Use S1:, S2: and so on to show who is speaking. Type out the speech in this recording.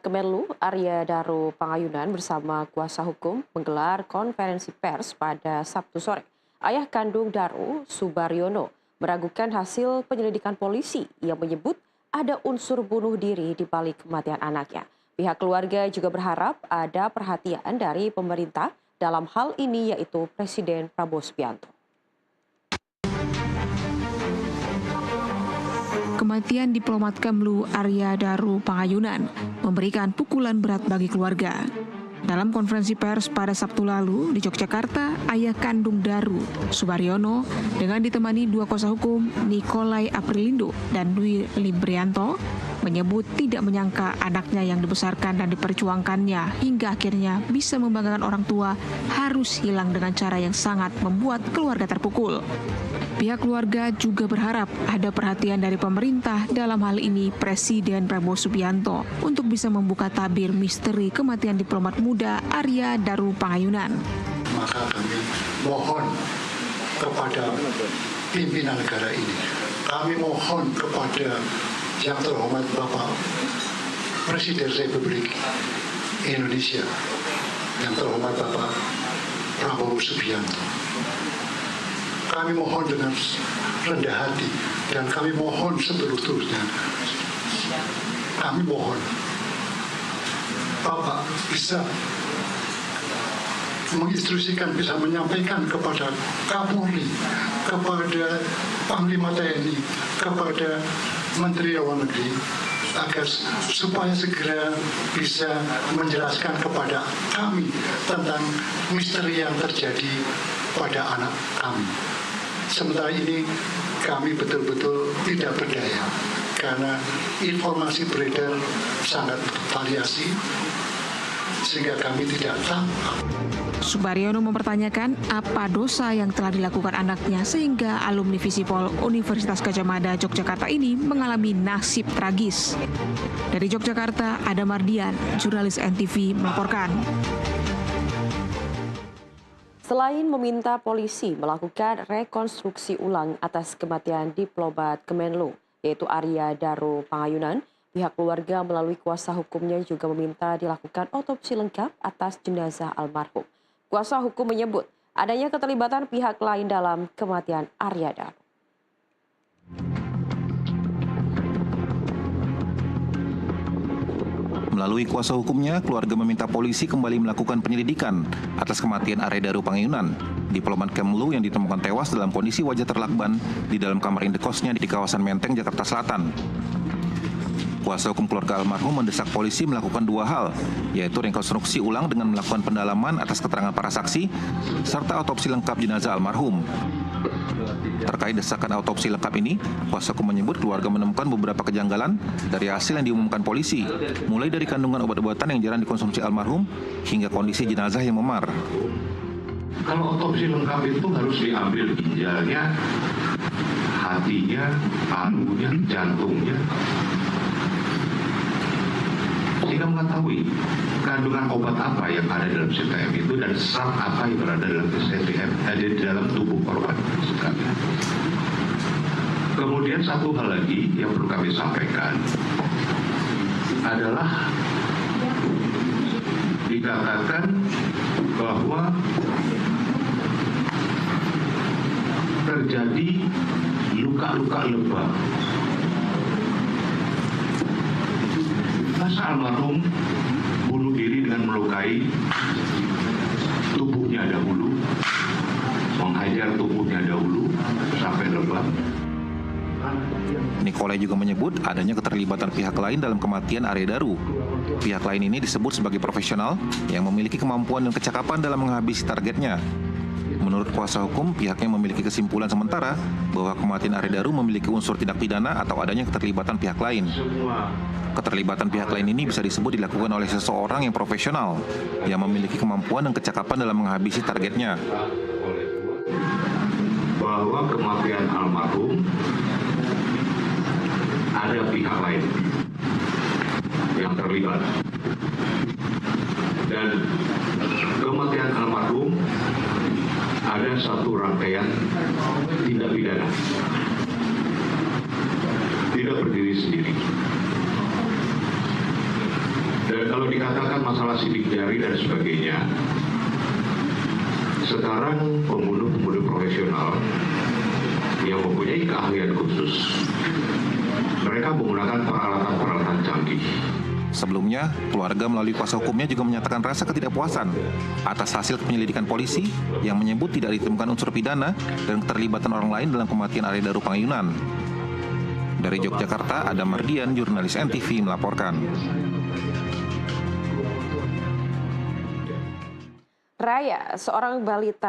S1: Kemenlu, Arya Daru Pangayunan bersama kuasa hukum menggelar konferensi pers pada Sabtu sore. Ayah kandung Daru, Subaryono, meragukan hasil penyelidikan polisi yang menyebut ada unsur bunuh diri di balik kematian anaknya. Pihak keluarga juga berharap ada perhatian dari pemerintah dalam hal ini, yaitu Presiden Prabowo Subianto.
S2: Kematian diplomat Kemlu Arya Daru Pangayunan memberikan pukulan berat bagi keluarga. Dalam konferensi pers pada Sabtu lalu di Yogyakarta, ayah kandung Daru, Subaryono, dengan ditemani dua kuasa hukum Nikolai Aprilindo dan Dwi Librianto, menyebut tidak menyangka anaknya yang dibesarkan dan diperjuangkannya hingga akhirnya bisa membanggakan orang tua harus hilang dengan cara yang sangat membuat keluarga terpukul. Pihak keluarga juga berharap ada perhatian dari pemerintah, dalam hal ini Presiden Prabowo Subianto, untuk bisa membuka tabir misteri kematian diplomat muda Arya Daru Pangayunan.
S3: Maka kami mohon kepada pimpinan negara ini, kami mohon kepada yang terhormat Bapak Presiden Republik Indonesia, yang terhormat Bapak Prabowo Subianto. Kami mohon dengan rendah hati dan kami mohon seterus-terusnya. Kami mohon Bapak bisa menginstruksikan, bisa menyampaikan kepada Kapolri, kepada Panglima TNI, kepada Menteri Luar Negeri, agar supaya segera bisa menjelaskan kepada kami tentang misteri yang terjadi pada anak kami. Sementara ini kami betul-betul tidak berdaya karena informasi beredar sangat variasi sehingga kami tidak tahu.
S2: Subaryono mempertanyakan apa dosa yang telah dilakukan anaknya sehingga alumni Visipol Universitas Gadjah Mada Yogyakarta ini mengalami nasib tragis. Dari Yogyakarta, Adam Mardian, jurnalis NTV melaporkan.
S1: Selain meminta polisi melakukan rekonstruksi ulang atas kematian diplomat Kemenlu, yaitu Arya Daru Pangayunan, pihak keluarga melalui kuasa hukumnya juga meminta dilakukan otopsi lengkap atas jenazah almarhum. Kuasa hukum menyebut adanya keterlibatan pihak lain dalam kematian Arya Daru.
S4: Melalui kuasa hukumnya, keluarga meminta polisi kembali melakukan penyelidikan atas kematian Arya Daru Pangayunan, diplomat Kemlu yang ditemukan tewas dalam kondisi wajah terlakban di dalam kamar indekosnya di kawasan Menteng, Jakarta Selatan. Kuasa hukum keluarga almarhum mendesak polisi melakukan dua hal, yaitu rekonstruksi ulang dengan melakukan pendalaman atas keterangan para saksi, serta otopsi lengkap jenazah almarhum. Terkait desakan otopsi lengkap ini, kuasa hukum menyebut keluarga menemukan beberapa kejanggalan dari hasil yang diumumkan polisi, mulai dari kandungan obat-obatan yang jarang dikonsumsi almarhum hingga kondisi jenazah yang memar.
S5: Kalau otopsi lengkap itu harus diambil ginjalnya, hatinya, parunya, jantungnya, sehingga mengetahui kandungan obat apa yang ada dalam CTM itu dan zat apa yang berada dalam CTM, ada di dalam tubuh korban. Kemudian satu hal lagi yang perlu kami sampaikan adalah dikatakan bahwa terjadi luka-luka lebam. Masa almarhum bunuh diri dengan melukai tubuhnya dahulu, menghajar tubuhnya dahulu sampai lebam.
S4: Nikolai juga menyebut adanya keterlibatan pihak lain dalam kematian Arya Daru. Pihak lain ini disebut sebagai profesional yang memiliki kemampuan dan kecakapan dalam menghabisi targetnya. Menurut kuasa hukum, pihaknya memiliki kesimpulan sementara bahwa kematian Arya Daru memiliki unsur tindak pidana atau adanya keterlibatan pihak lain. Keterlibatan pihak lain ini bisa disebut dilakukan oleh seseorang yang profesional, yang memiliki kemampuan dan kecakapan dalam menghabisi targetnya.
S5: Bahwa kematian almarhum ada pihak lain yang terlibat. Dan kematian almarhum ada satu rangkaian tindak pidana. Tidak berdiri sendiri. Dan kalau dikatakan masalah sidik jari dan sebagainya, sekarang pembunuh-pembunuh profesional yang mempunyai keahlian khusus, mereka menggunakan peralatan-peralatan canggih.
S4: Sebelumnya, keluarga melalui kuasa hukumnya juga menyatakan rasa ketidakpuasan atas hasil penyelidikan polisi yang menyebut tidak ditemukan unsur pidana dan keterlibatan orang lain dalam kematian Arya Daru Pangayunan. Dari Yogyakarta, Adam Mardian, jurnalis NTV melaporkan.
S1: Raya, seorang balita